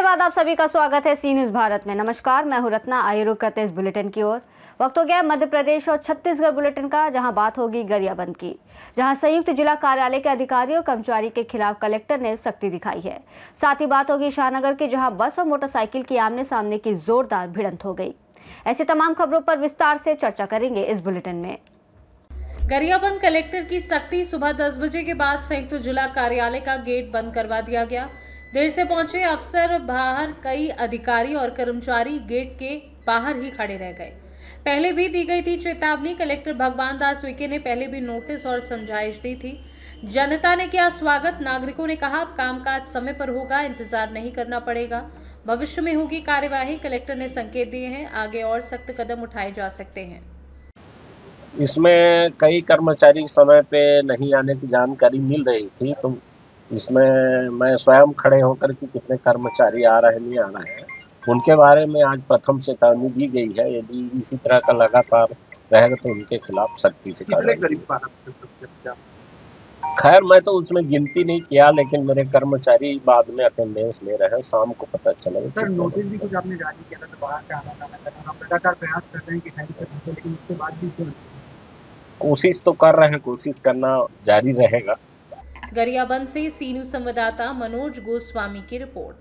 बाद आप सभी का स्वागत है सी न्यूज भारत में। नमस्कार, मैं हूं रत्ना। आइए रुक करते इस बुलेटिन की ओर। वक्त हो गया मध्य प्रदेश और छत्तीसगढ़ बुलेटिन का, जहां बात होगी गरियाबंद की, जहां संयुक्त जिला कार्यालय के अधिकारियों और कर्मचारी के खिलाफ कलेक्टर ने सख्ती दिखाई है। साथ ही बात होगी शाहनगर की, जहां बस और मोटरसाइकिल की आमने सामने की जोरदार भिड़ंत हो गई। ऐसी तमाम खबरों पर विस्तार से चर्चा करेंगे इस बुलेटिन में। गरियाबंद कलेक्टर की सख्ती। सुबह 10 बजे के बाद संयुक्त जिला कार्यालय का गेट बंद करवा दिया गया। देर से पहुंचे अफसर बाहर, कई अधिकारी और कर्मचारी गेट के बाहर ही खड़े रह गए। पहले भी दी गई थी चेतावनी। कलेक्टर भगवान दास उइके ने पहले भी नोटिस और समझाइश दी थी। जनता ने किया स्वागत। नागरिकों ने कहा अब कामकाज समय पर होगा, इंतजार नहीं करना पड़ेगा, भविष्य में होगी कार्यवाही। कलेक्टर ने संकेत दिए हैं, आगे और सख्त कदम उठाए जा सकते हैं। इसमें कई कर्मचारी समय पे नहीं आने की जानकारी मिल रही थी, तो इसमें मैं स्वयं खड़े होकर कि कितने कर्मचारी आ रहे नहीं आ रहे हैं, उनके बारे में आज प्रथम चेतावनी दी गई है। यदि इसी तरह का लगातार रहेगा तो उनके खिलाफ सख्ती से कार्रवाई। खैर, मैं तो उसमें गिनती नहीं किया, लेकिन मेरे कर्मचारी बाद में अटेंडेंस ले रहे हैं, शाम को पता चला। सर, नोटिस भी कुछ आपने जारी किया था, तो बाहर से आना जाना करना, आप लगातार प्रयास कर रहे हैं कि टाइम से पहुंचे, लेकिन उसके बाद भी क्यों? कोशिश तो कर रहे हैं, कोशिश करना जारी रहेगा। गरियाबंद से सी न्यूज संवाददाता मनोज गोस्वामी की रिपोर्ट।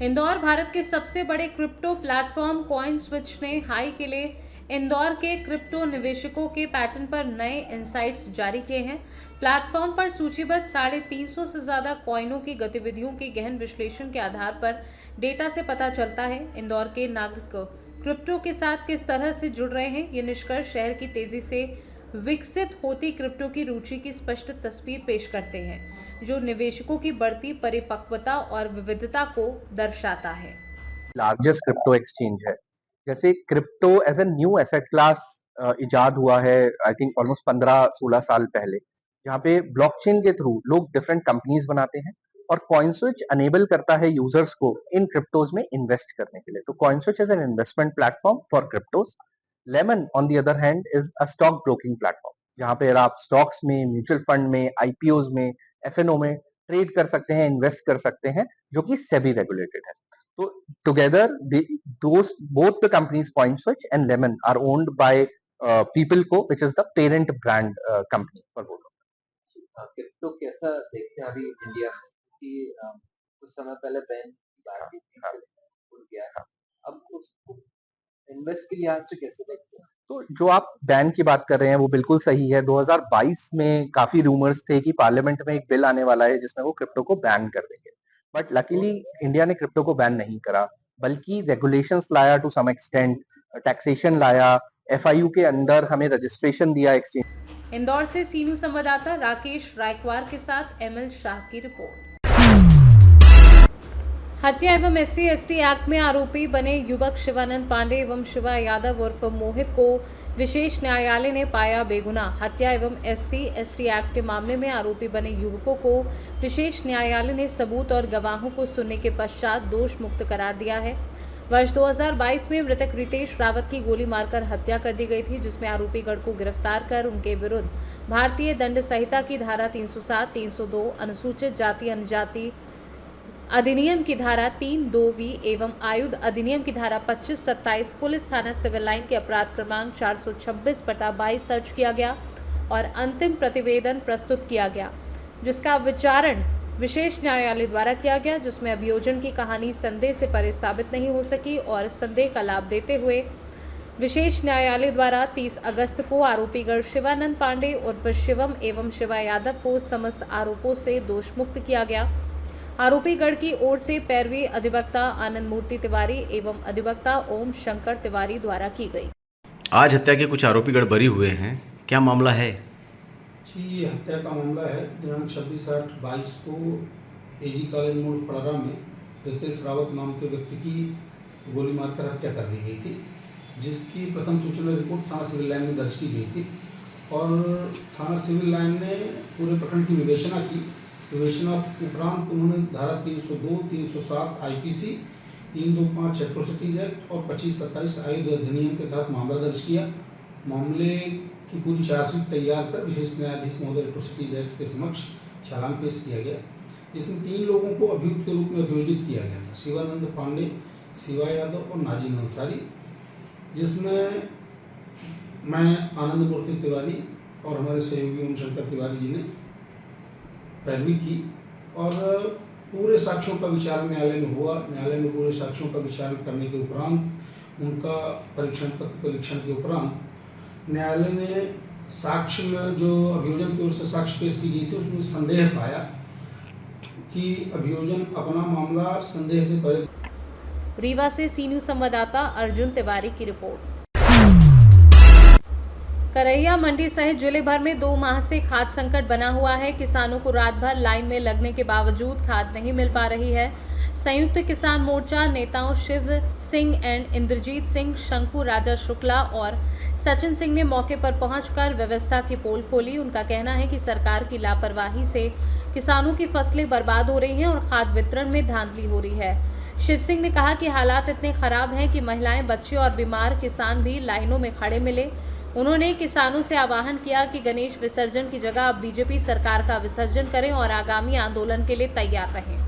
इंदौर भारत के सबसे बड़े क्रिप्टो प्लेटफॉर्म कॉइन स्विच ने हाई के लिए इंदौर के क्रिप्टो निवेशकों के पैटर्न पर नए इनसाइट्स जारी किए हैं। प्लेटफॉर्म पर सूचीबद्ध 350 से ज्यादा कॉइनों की गतिविधियों के गहन विश्लेषण के आधार पर डेटा से पता चलता है इंदौर के नागरिक क्रिप्टो के साथ किस तरह से जुड़ रहे हैं। ये निष्कर्ष शहर की तेजी से विकसित होती क्रिप्टो की रुचि की स्पष्ट तस्वीर पेश करते हैं, जो निवेशकों की बढ़ती परिपक्वता और विविधता को दर्शाता है। लार्जेस्ट क्रिप्टो एक्सचेंज है। जैसे crypto as a new asset class इजाद हुआ है, आई थिंक ऑलमोस्ट 15-16 साल पहले, जहाँ पे ब्लॉकचेन के थ्रू लोग डिफरेंट कंपनीज बनाते हैं और कॉइनस्विच अनेबल करता है यूजर्स को इन क्रिप्टोज में इन्वेस्ट करने के लिए। तो CoinSwitch is an investment platform for cryptos. Lemon on the other hand is a stock broking platform, जहाँ पे आप स्टॉक्स में, म्यूचुअल फंड में, आईपीओज में, एफएनओ में ट्रेड कर सकते हैं, इन्वेस्ट कर सकते हैं, जो कि सेबी रेगुलेटेड है। So together, both the companies CoinSwitch and Lemon are owned by PeopleCo, which is the parent brand company for both of them. Crypto कैसा देखते हैं अभी इंडिया में, कि कुछ समय पहले बैन की बात थी, उड़ गया है, अब उसको इन्वेस्ट के लिहाज से कैसे देखते हैं? तो जो आप बैन की बात कर रहे हैं वो बिल्कुल सही है। 2022 में काफी रूमर्स थे कि पार्लियामेंट में एक बिल आने वाला है जिसमें वो क्रिप्टो को बैन कर देंगे, बट लकीली इंडिया ने क्रिप्टो को बैन नहीं करा, बल्कि रेगुलेशंस लाया, टू सम एक्सटेंट टैक्सेशन लाया, एफआईयू के अंदर हमें रजिस्ट्रेशन दिया एक्सचेंज। इंदौर से सी न्यूज संवाददाता राकेश रायकवार के साथ एमएल शाह की रिपोर्ट। हत्या एवं SC/ST एक्ट में आरोपी बने युवक शिवानंद पांडे एवं शिवा यादव उर्फ मोहित को विशेष न्यायालय ने पाया बेगुनाह। हत्या एवं SC/ST एक्ट के मामले में आरोपी बने युवकों को विशेष न्यायालय ने सबूत और गवाहों को सुनने के पश्चात दोष मुक्त करार दिया है। वर्ष 2022 में मृतक रितेश रावत की गोली मारकर हत्या कर दी गई थी, जिसमें आरोपी गढ़ को गिरफ्तार कर उनके विरुद्ध भारतीय दंड संहिता की धारा 307, 302, अनुसूचित जाति जनजाति अधिनियम की धारा 3(2)V एवं आयुध अधिनियम की धारा 25-27, पुलिस थाना सिविल लाइन के अपराध क्रमांक 426/22 दर्ज किया गया और अंतिम प्रतिवेदन प्रस्तुत किया गया, जिसका विचारण विशेष न्यायालय द्वारा किया गया, जिसमें अभियोजन की कहानी संदेह से परे साबित नहीं हो सकी और संदेह का लाभ देते हुए विशेष न्यायालय द्वारा 30 अगस्त को आरोपीगढ़ शिवानंद पांडे उर्फ शिवम एवं शिवा यादव को समस्त आरोपों से दोष मुक्त किया गया। आरोपीगढ़ की ओर से पैरवी अधिवक्ता आनंद मूर्ति तिवारी एवं अधिवक्ता ओम शंकर तिवारी द्वारा की गई। आज हत्या के कुछ आरोपीगढ़ बरी हुए हैं, क्या मामला है? जी, ये हत्या का मामला है। दिनांक 26/8/22 को AG कॉलेज मोड़ पड़रा में रितेश रावत नाम के व्यक्ति की गोली मारकर हत्या कर दी गई थी, जिसकी प्रथम सूचना रिपोर्ट थाना सिविल लाइन में दर्ज की गई थी और थाना सिविल लाइन ने पूरे प्रकरण की विवेचना की। विवेचना उपरांत उन्होंने धारा 302, 307 IPC, 325 एट्रोसिटीज एक्ट और 25-27 आयुध अधिनियम के तहत मामला दर्ज किया। मामले की पूरी चार्जशीट तैयार कर विशेष न्यायाधीश महोदय एट्रोसिटीज एक्ट के समक्ष चालान पेश किया गया। इसमें 3 लोगों को अभियुक्त के रूप में अभियोजित किया गया था, शिवानंद पांडे, शिवा यादव और नाजिम अंसारी, जिसमें मैं, आनंद मूर्ति तिवारी और हमारे सहयोगी ओम शंकर तिवारी जी ने पैरवी की और पूरे साक्ष्यों का विचार न्यायालय में हुआ। न्यायालय में पूरे साक्ष्यों का विचार करने के उपरांत, उनका पत्र परीक्षण के उपरांत न्यायालय ने साक्ष्य में जो अभियोजन की ओर से साक्ष्य पेश की गई थी उसमें संदेह पाया कि अभियोजन अपना मामला संदेह से परे। रीवा से सी न्यूज़ संवाददाता अर्जुन तिवारी की रिपोर्ट। करैया मंडी सहित जिले भर में 2 माह से खाद संकट बना हुआ है। किसानों को रात भर लाइन में लगने के बावजूद खाद नहीं मिल पा रही है। संयुक्त किसान मोर्चा नेताओं शिव सिंह एंड इंद्रजीत सिंह, शंकु राजा शुक्ला और सचिन सिंह ने मौके पर पहुंचकर व्यवस्था की पोल खोली। उनका कहना है कि सरकार की लापरवाही से किसानों की फसलें बर्बाद हो रही हैं और खाद वितरण में धांधली हो रही है। शिव सिंह ने कहा कि हालात इतने खराब हैं कि महिलाएं, बच्चे और बीमार किसान भी लाइनों में खड़े मिले। उन्होंने किसानों से आह्वान किया कि गणेश विसर्जन की जगह अब बीजेपी सरकार का विसर्जन करें और आगामी आंदोलन के लिए तैयार रहें।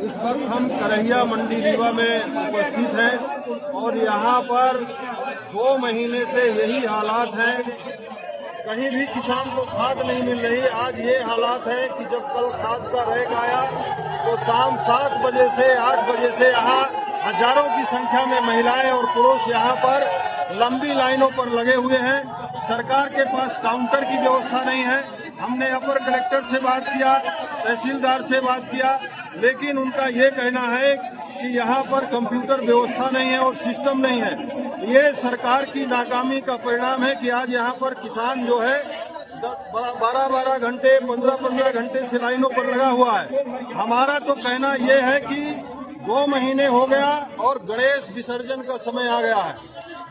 इस वक्त हम करैया मंडी रीवा में उपस्थित हैं और यहाँ पर 2 महीने से यही हालात हैं। कहीं भी किसान को खाद नहीं मिल रही। आज ये हालात है कि जब कल खाद का रैक आया तो शाम 7 बजे से 8 बजे से यहाँ हजारों की संख्या में महिलाएं और पुरुष यहाँ पर लंबी लाइनों पर लगे हुए हैं। सरकार के पास काउंटर की व्यवस्था नहीं है। हमने अपर कलेक्टर से बात किया, तहसीलदार से बात किया, लेकिन उनका ये कहना है कि यहाँ पर कंप्यूटर व्यवस्था नहीं है और सिस्टम नहीं है। ये सरकार की नाकामी का परिणाम है कि आज यहाँ पर किसान जो है 12-12 घंटे 15-15 घंटे से लाइनों पर लगा हुआ है। हमारा तो कहना ये है कि 2 महीने हो गया और गणेश विसर्जन का समय आ गया है।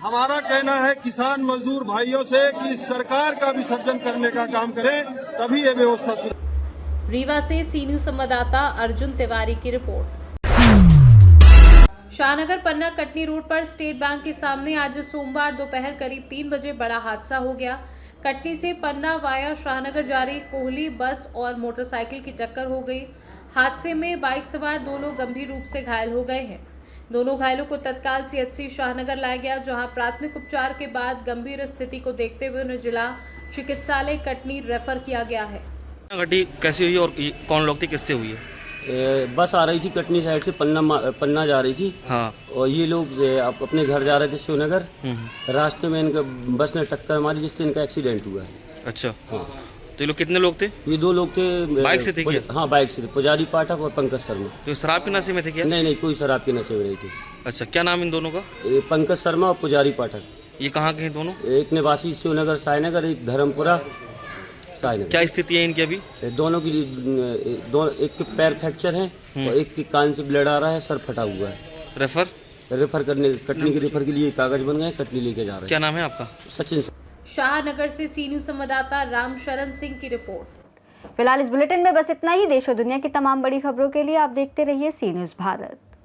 हमारा कहना है किसान मजदूर भाइयों से कि सरकार का विसर्जन करने का काम करें, तभी ये व्यवस्था सुनिश्चित। रीवा से सी न्यूज़ संवाददाता अर्जुन तिवारी की रिपोर्ट। शाहनगर पन्ना कटनी रोड पर स्टेट बैंक के सामने आज सोमवार दोपहर करीब 3 बजे बड़ा हादसा हो गया। कटनी से पन्ना वाया शाहनगर जा रही कोहली बस और मोटरसाइकिल की टक्कर हो गई। हादसे में बाइक सवार 2 लोग गंभीर रूप से घायल हो गए हैं। दोनों घायलों को तत्काल सीएचसी शाहनगर लाया गया, जहां प्राथमिक उपचार के बाद गंभीर स्थिति को देखते हुए उन्हें जिला चिकित्सालय कटनी रेफर किया गया है। घटना कैसी हुई और कौन लोग थे, किससे हुई है? बस आ रही थी कटनी साइड से पन्ना जा रही थी। हाँ। और ये लोग अपने घर जा रहे थे शिवनगर। रास्ते में इनका बस ने टक्कर मारी जिससे इनका एक्सीडेंट हुआ है। अच्छा। हाँ। तो ये लोग कितने लोग थे? ये 2 लोग थे। बाइक से थे क्या? हाँ, बाइक से थे। पुजारी पाठक और पंकज शर्मा। तो शराब के नशे में थे क्या? नहीं, कोई शराब के नशे में नहीं थी। अच्छा, क्या नाम इन दोनों का? पंकज शर्मा और पुजारी पाठक। ये कहाँ के हैं दोनों? एक निवासी शिवनगर साईनगर, एक धर्मपुरा साईनगर। क्या स्थिति है इनकी अभी? दोनों की एक के पैर फ्रैक्चर है और एक के कान से ब्लड आ रहा है, सर फटा हुआ है। रेफर करने कटनी के रेफर के लिए कागज बन गए, कटनी लेके जा रहे हैं। क्या नाम है आपका? सचिन। शाहनगर से सी न्यूज़ संवाददाता रामशरण सिंह की रिपोर्ट। फिलहाल इस बुलेटिन में बस इतना ही। देश और दुनिया की तमाम बड़ी खबरों के लिए आप देखते रहिए सी न्यूज़ भारत।